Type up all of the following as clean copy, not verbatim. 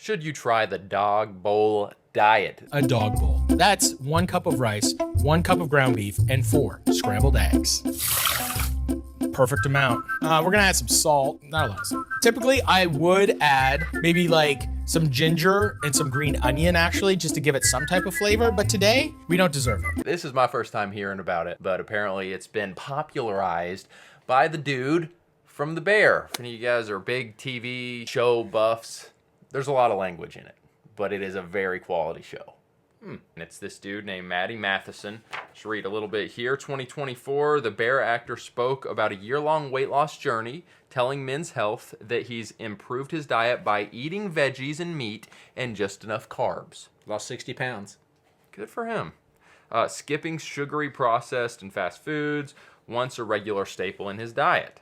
should you try the dog bowl diet? A dog bowl. That's 1 cup of rice, 1 cup of ground beef, and 4 scrambled eggs. Perfect amount. We're gonna add some salt, not a lot of salt. Typically, I would add maybe like some ginger and some green onion actually, just to give it some type of flavor, but today, we don't deserve it. This is my first time hearing about it, but apparently it's been popularized by the dude from The Bear. If any of you guys are big TV show buffs, there's a lot of language in it, but it is a very quality show. And it's this dude named Matty Matheson. Just read a little bit here. 2024, the Bear actor spoke about a year-long weight loss journey, telling Men's Health that he's improved his diet by eating veggies and meat and just enough carbs. Lost 60 pounds. Good for him. Skipping sugary, processed, and fast foods, once a regular staple in his diet,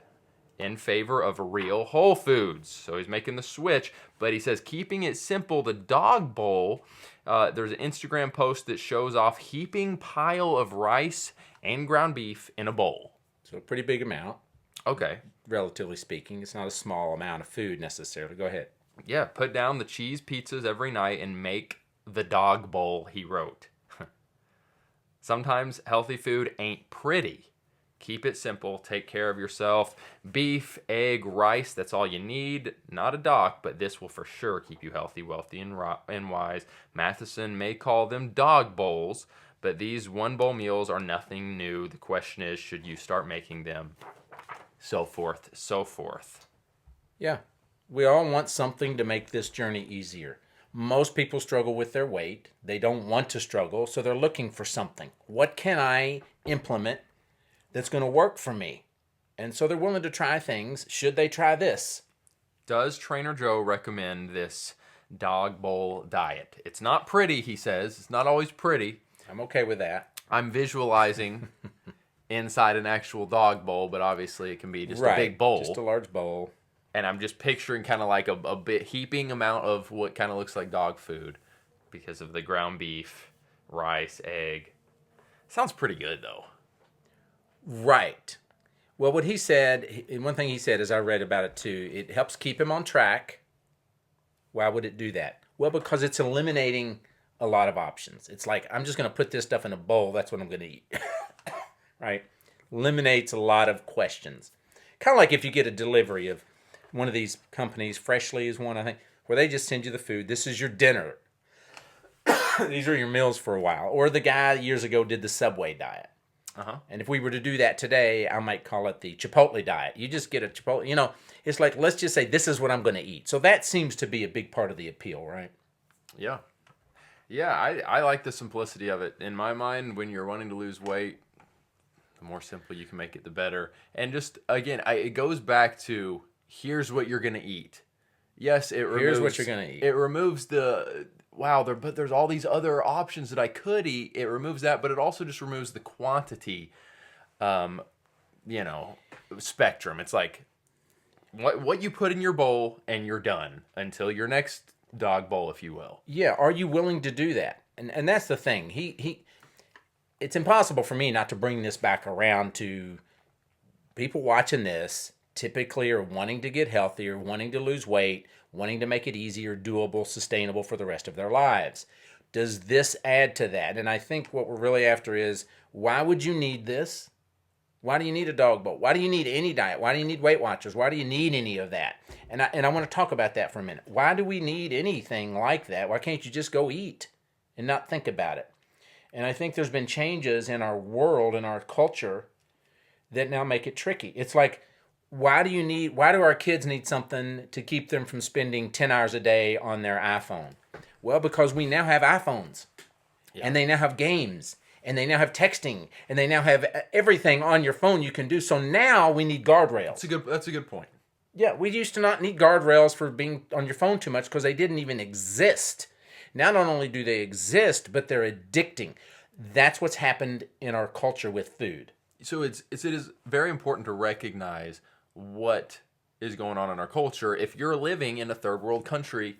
in favor of real whole foods. So he's making the switch, but he says keeping it simple, the dog bowl. There's an Instagram post that shows off heaping pile of rice and ground beef in a bowl. So a pretty big amount. Okay. Relatively speaking. It's not a small amount of food necessarily. Go ahead. Yeah, put down the cheese pizzas every night and make the dog bowl, he wrote. Sometimes healthy food ain't pretty. Keep it simple. Take care of yourself. Beef, egg, rice, that's all you need. Not a doc, but this will for sure keep you healthy, wealthy, and wise. Matheson may call them dog bowls, but these one-bowl meals are nothing new. The question is, should you start making them? So forth, so forth. Yeah. We all want something to make this journey easier. Most people struggle with their weight. They don't want to struggle, so they're looking for something. What can I implement that's going to work for me? And so they're willing to try things. Should they try this? Does Trainer Joe recommend this dog bowl diet? It's not pretty, he says. It's not always pretty. I'm okay with that. I'm visualizing inside an actual dog bowl, but obviously it can be just a big bowl. Just a large bowl. And I'm just picturing kind of like a bit heaping amount of what kind of looks like dog food because of the ground beef, rice, egg. Sounds pretty good, though. Right. Well, what he said, and one thing he said as I read about it too, it helps keep him on track. Why would it do that? Well, because it's eliminating a lot of options. It's like, I'm just going to put this stuff in a bowl. That's what I'm going to eat. Right? Eliminates a lot of questions. Kind of like if you get a delivery of one of these companies, Freshly is one, I think, where they just send you the food. This is your dinner. These are your meals for a while. Or the guy years ago did the Subway diet. And if we were to do that today, I might call it the Chipotle diet. You just get a Chipotle, it's like, let's just say this is what I'm going to eat. So that seems to be a big part of the appeal, right? Yeah. Yeah, I like the simplicity of it. In my mind, when you're wanting to lose weight, the more simple you can make it, the better. And just, again, it goes back to, here's what you're going to eat. Yes, Here's what you're going to eat. It removes but there's all these other options that I could eat. It removes that, but it also just removes the quantity, spectrum. It's like what you put in your bowl and you're done until your next dog bowl, if you will. Yeah, are you willing to do that? And that's the thing. It's impossible for me not to bring this back around to people watching this. Typically are wanting to get healthier, wanting to lose weight, wanting to make it easier, doable, sustainable for the rest of their lives. Does this add to that? And I think what we're really after is, why would you need this? Why do you need a dog bowl? Why do you need any diet? Why do you need Weight Watchers? Why do you need any of that? And I want to talk about that for a minute. Why do we need anything like that? Why can't you just go eat and not think about it? And I think there's been changes in our world, in our culture, that now make it tricky. It's like, why do our kids need something to keep them from spending 10 hours a day on their iPhone? Well, because we now have iPhones. Yeah. And they now have games. And they now have texting. And they now have everything on your phone you can do. So now we need guardrails. That's a good point. Yeah, we used to not need guardrails for being on your phone too much because they didn't even exist. Now not only do they exist, but they're addicting. That's what's happened in our culture with food. So it is very important to recognize what is going on in our culture. If you're living in a third world country,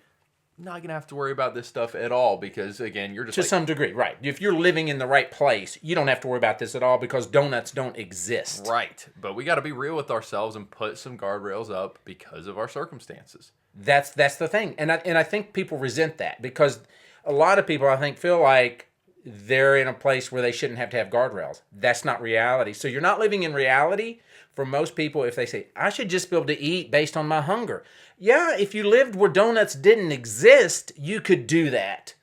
not gonna have to worry about this stuff at all because again, you're just To like, some degree, right. If you're living in the right place, you don't have to worry about this at all because donuts don't exist. right. But we got to be real with ourselves and put some guardrails up because of our circumstances. That's the thing. And I think people resent that because a lot of people, I think, feel like they're in a place where they shouldn't have to have guardrails. That's not reality. So you're not living in reality. For most people, if they say, I should just be able to eat based on my hunger. Yeah, if you lived where donuts didn't exist, you could do that.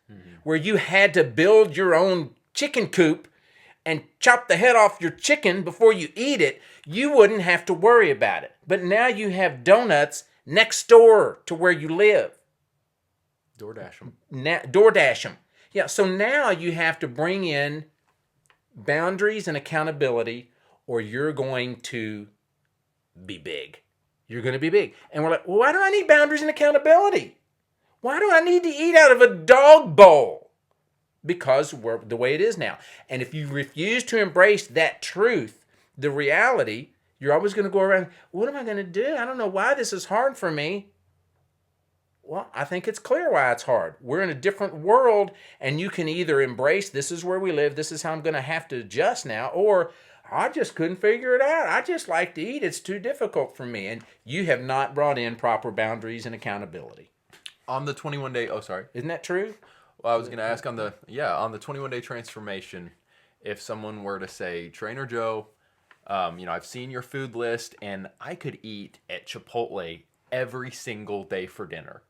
Where you had to build your own chicken coop and chop the head off your chicken before you eat it, you wouldn't have to worry about it. But now you have donuts next door to where you live. DoorDash them. DoorDash them. Yeah, so now you have to bring in boundaries and accountability or you're going to be big. You're going to be big. And we're like, well, why do I need boundaries and accountability? Why do I need to eat out of a dog bowl? Because we're the way it is now. And if you refuse to embrace that truth, the reality, you're always going to go around, what am I going to do? I don't know why this is hard for me. Well, I think it's clear why it's hard. We're in a different world, and you can either embrace, this is where we live, this is how I'm going to have to adjust now, or I just couldn't figure it out. I just like to eat. It's too difficult for me. And you have not brought in proper boundaries and accountability. On the 21-day, oh, sorry. Isn't that true? Well, I was going to ask on the 21-day transformation, if someone were to say, Trainer Joe, I've seen your food list and I could eat at Chipotle every single day for dinner,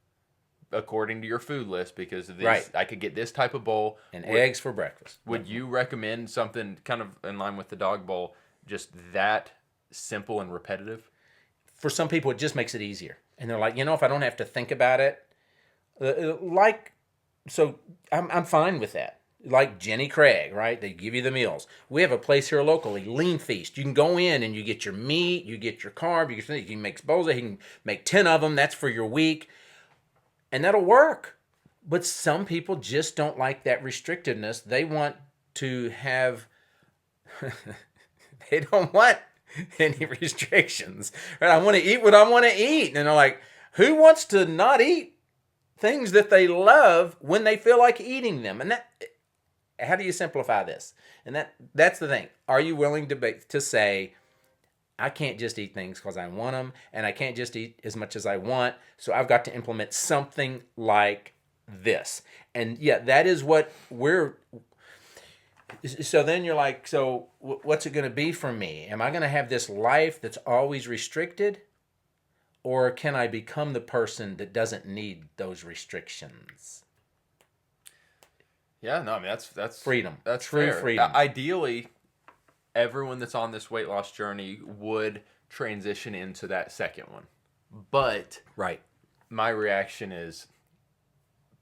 according to your food list, because of this, right. I could get this type of bowl. And eggs for breakfast. Would you recommend something kind of in line with the dog bowl, just that simple and repetitive? For some people, it just makes it easier. And they're like, if I don't have to think about it, so I'm fine with that. Like Jenny Craig, right? They give you the meals. We have a place here locally, Lean Feast. You can go in and you get your meat, you get your carb, you can make boza, you can make 10 of them. That's for your week. And that'll work. But some people just don't like that restrictiveness. They want to have, they don't want any restrictions. Right? I want to eat what I want to eat. And they're like, who wants to not eat things that they love when they feel like eating them? And how do you simplify this? And that's the thing. Are you willing to say, I can't just eat things because I want them, and I can't just eat as much as I want, so I've got to implement something like this. And yeah, that is what so then you're like, so what's it going to be for me? Am I going to have this life that's always restricted? Or can I become the person that doesn't need those restrictions? Yeah, no, I mean, that's freedom. That's true fair. freedom. Ideally, everyone that's on this weight loss journey would transition into that second one. But right. My reaction is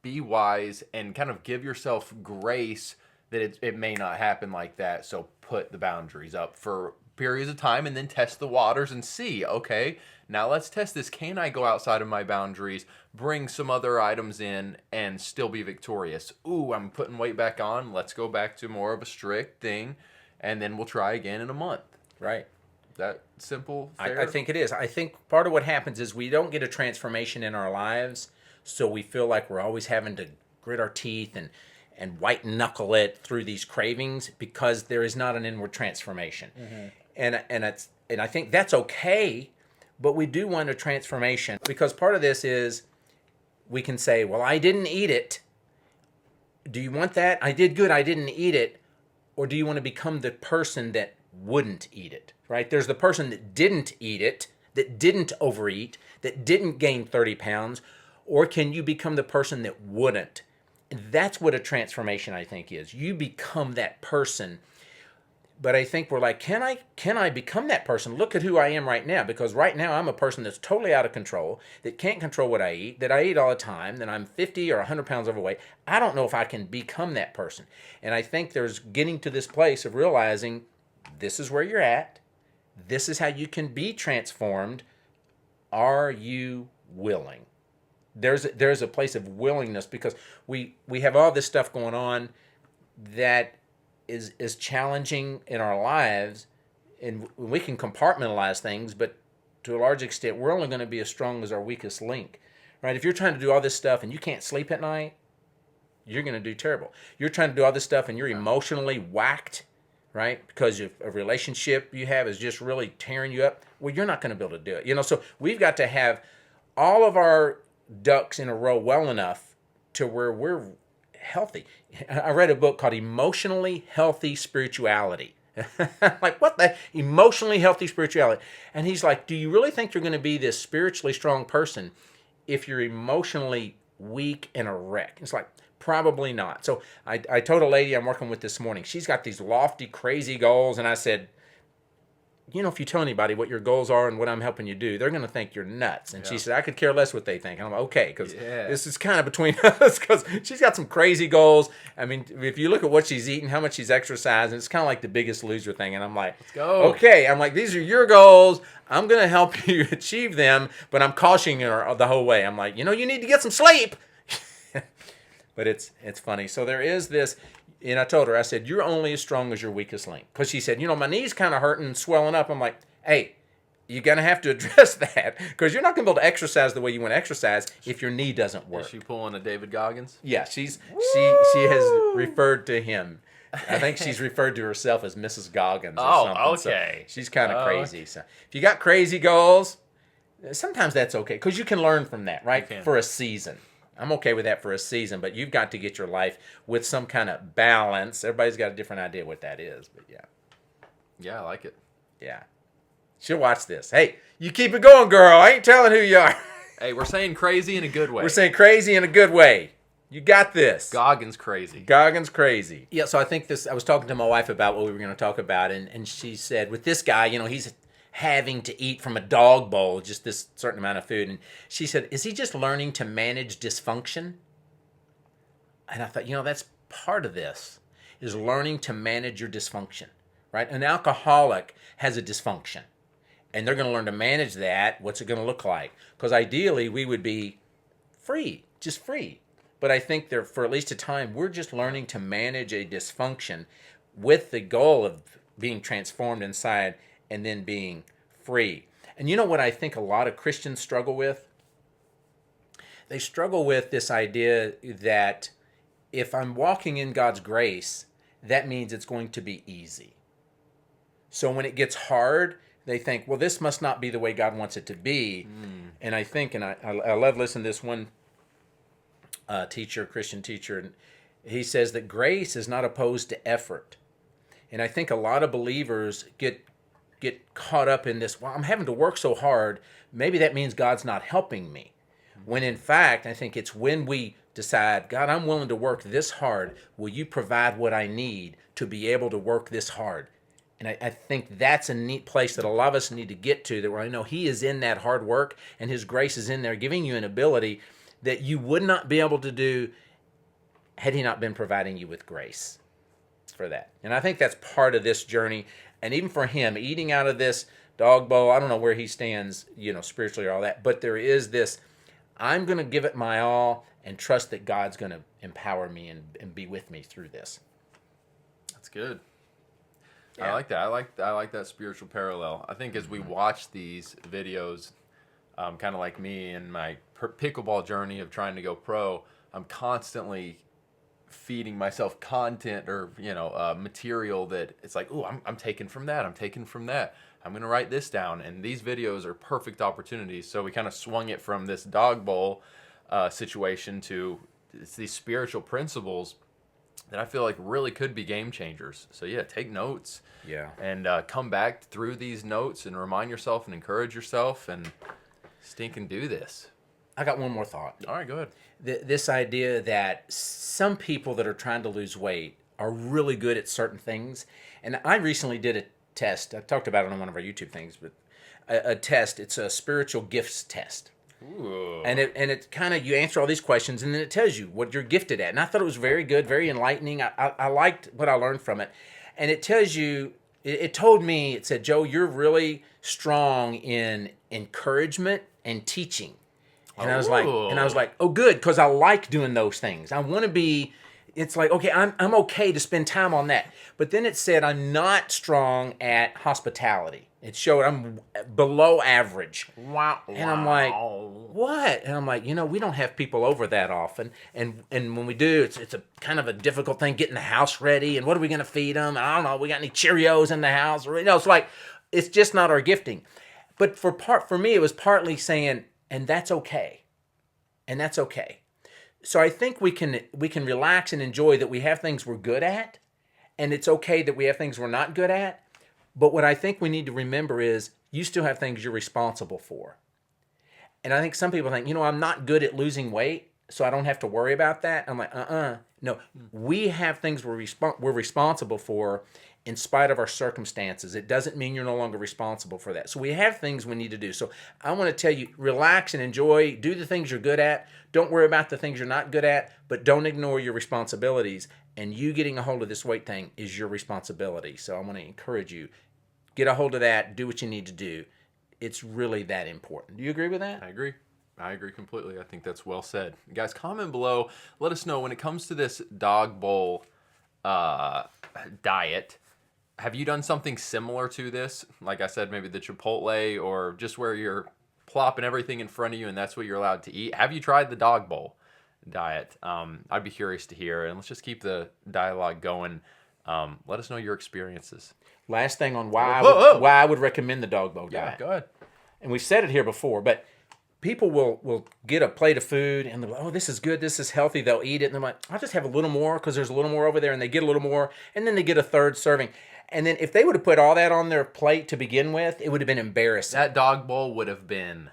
be wise and kind of give yourself grace that it may not happen like that. So put the boundaries up for periods of time and then test the waters and see, okay, now let's test this. Can I go outside of my boundaries, bring some other items in, and still be victorious? Ooh, I'm putting weight back on. Let's go back to more of a strict thing, and then we'll try again in a month. Right. That simple, fair? I think it is. I think part of what happens is we don't get a transformation in our lives, so we feel like we're always having to grit our teeth and white knuckle it through these cravings because there is not an inward transformation. Mm-hmm. And I think that's okay, but we do want a transformation because part of this is we can say, well, I didn't eat it. Do you want that? I did good. I didn't eat it. Or do you want to become the person that wouldn't eat it, right? There's the person that didn't eat it, that didn't overeat, that didn't gain 30 pounds. Or can you become the person that wouldn't? And that's what a transformation, I think, is. You become that person. But I think we're like, can I become that person? Look at who I am right now. Because right now I'm a person that's totally out of control, that can't control what I eat, that I eat all the time, that I'm 50 or 100 pounds overweight. I don't know if I can become that person. And I think there's getting to this place of realizing this is where you're at. This is how you can be transformed. Are you willing? There's a place of willingness because we have all this stuff going on that is challenging in our lives, and we can compartmentalize things, but to a large extent, we're only going to be as strong as our weakest link, right? If you're trying to do all this stuff and you can't sleep at night, you're going to do terrible. You're trying to do all this stuff and you're emotionally whacked, right? Because if a relationship you have is just really tearing you up, well, you're not going to be able to do it. You know, so we've got to have all of our ducks in a row well enough to where we're healthy. I read a book called Emotionally Healthy Spirituality. Like, what the? Emotionally healthy spirituality. And he's like, do you really think you're going to be this spiritually strong person if you're emotionally weak and a wreck? It's like, probably not. So I told a lady I'm working with this morning, she's got these lofty, crazy goals. And I said, you know, if you tell anybody what your goals are and what I'm helping you do, they're going to think you're nuts. And she said, I could care less what they think. And I'm like, okay, because this is kind of between us, because she's got some crazy goals. I mean, if you look at what she's eating, how much she's exercising, it's kind of like the Biggest Loser thing. And I'm like, let's go. Okay. I'm like, these are your goals. I'm going to help you achieve them, but I'm cautioning her the whole way. I'm like, you know, you need to get some sleep. But it's funny. So there is this. And I told her, I said, you're only as strong as your weakest link. Because she said, you know, my knee's kind of hurting and swelling up. I'm like, hey, you're going to have to address that. Because you're not going to be able to exercise the way you want to exercise if your knee doesn't work. Is she pulling a David Goggins? Yeah, she has referred to him. I think she's referred to herself as Mrs. Goggins or something. Oh, okay. So she's kind of crazy. So if you got crazy goals, sometimes that's okay. Because you can learn from that, right? For a season. I'm okay with that for a season, but you've got to get your life with some kind of balance. Everybody's got a different idea what that is, but yeah. Yeah, I like it. Yeah. She'll watch this. Hey, you keep it going, girl. I ain't telling who you are. Hey, we're saying crazy in a good way. We're saying crazy in a good way. You got this. Goggins crazy. Goggins crazy. Yeah, so I think I was talking to my wife about what we were going to talk about, and she said, with this guy, you know, he's having to eat from a dog bowl, just this certain amount of food. And she said, is he just learning to manage dysfunction? And I thought, you know, that's part of this, is learning to manage your dysfunction, right? An alcoholic has a dysfunction, and they're going to learn to manage that. What's it going to look like? Because ideally, we would be free, just free. But I think for at least a time, we're just learning to manage a dysfunction with the goal of being transformed inside and then being free. And you know what I think a lot of Christians struggle with? They struggle with this idea that if I'm walking in God's grace, that means it's going to be easy. So when it gets hard, they think, well, this must not be the way God wants it to be. And I think, and I love listening to this one Christian teacher, and he says that grace is not opposed to effort. And I think a lot of believers get caught up in this, well, I'm having to work so hard, maybe that means God's not helping me. When in fact, I think it's when we decide, God, I'm willing to work this hard. Will you provide what I need to be able to work this hard? And I think that's a neat place that a lot of us need to get to, that where I know He is in that hard work and His grace is in there, giving you an ability that you would not be able to do had He not been providing you with grace for that. And I think that's part of this journey. And even for him, eating out of this dog bowl, I don't know where he stands, you know, spiritually or all that, but there is this, I'm going to give it my all and trust that God's going to empower me and be with me through this. That's good. Yeah. I like that. I like that spiritual parallel. I think as we watch these videos, kind of like me and my pickleball journey of trying to go pro, I'm constantly feeding myself content or, you know, material that it's like, oh, I'm taking from that. I'm taking from that. I'm going to write this down. And these videos are perfect opportunities. So we kind of swung it from this dog bowl situation to these spiritual principles that I feel like really could be game changers. So yeah, take notes. Yeah. And come back through these notes and remind yourself and encourage yourself and stinking do this. I got one more thought. All right, go ahead. This idea that some people that are trying to lose weight are really good at certain things. And I recently did a test. I talked about it on one of our YouTube things, but a test. It's a spiritual gifts test. Ooh. And it kind of, you answer all these questions and then it tells you what you're gifted at. And I thought it was very good, very enlightening. I liked what I learned from it. And it tells you, it told me, it said, Joe, you're really strong in encouragement and teaching. And I was like, oh, good, because I like doing those things. I want to be. It's like, okay, I'm okay to spend time on that. But then it said I'm not strong at hospitality. It showed I'm below average. Wow. And I'm like, what? And I'm like, we don't have people over that often. And when we do, it's a kind of a difficult thing getting the house ready. And what are we going to feed them? And I don't know. We got any Cheerios in the house? Or, it's like, it's just not our gifting. But for me, it was partly saying, and that's okay. And that's okay. So I think we can relax and enjoy that we have things we're good at. And it's okay that we have things we're not good at. But what I think we need to remember is you still have things you're responsible for. And I think some people think, I'm not good at losing weight, so I don't have to worry about that. I'm like, No, we have things we're responsible for in spite of our circumstances. It doesn't mean you're no longer responsible for that. So we have things we need to do. So I want to tell you, relax and enjoy. Do the things you're good at. Don't worry about the things you're not good at, but don't ignore your responsibilities. And you getting a hold of this weight thing is your responsibility. So I want to encourage you, get a hold of that, do what you need to do. It's really that important. Do you agree with that? I agree. I agree completely. I think that's well said. Guys, comment below. Let us know when it comes to this dog bowl diet. Have you done something similar to this? Like I said, maybe the Chipotle or just where you're plopping everything in front of you and that's what you're allowed to eat. Have you tried the dog bowl diet? I'd be curious to hear. And let's just keep the dialogue going. Let us know your experiences. Last thing on why I would recommend the dog bowl diet. Yeah, go ahead. And we've said it here before, but people will get a plate of food and they're like, oh, this is good, this is healthy. They'll eat it and they're like, I'll just have a little more because there's a little more over there, and they get a little more, and then they get a third serving. And then if they would have put all that on their plate to begin with, it would have been embarrassing. That dog bowl would have been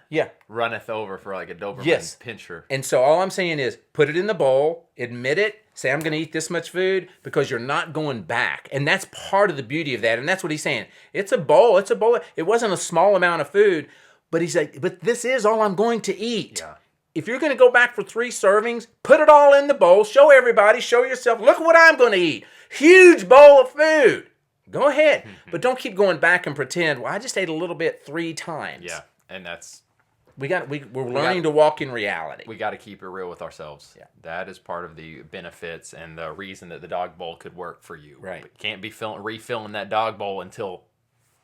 runneth over for like a Doberman pincher. And so all I'm saying is put it in the bowl, admit it, say I'm going to eat this much food because you're not going back. And that's part of the beauty of that. And that's what he's saying. It's a bowl. It's a bowl. It wasn't a small amount of food, but he's like, but this is all I'm going to eat. Yeah. If you're going to go back for 3 servings, put it all in the bowl. Show everybody. Show yourself. Look what I'm going to eat. Huge bowl of food. Go ahead. But don't keep going back and pretend, well, I just ate a little bit 3 times. Yeah, and that's... We're learning to walk in reality. We got to keep it real with ourselves. Yeah. That is part of the benefits and the reason that the dog bowl could work for you. Right. But you can't be refilling that dog bowl until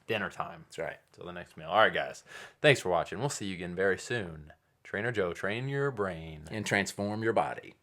dinner time. That's right. Until the next meal. All right, guys. Thanks for watching. We'll see you again very soon. Trainer Joe, train your brain. And transform your body.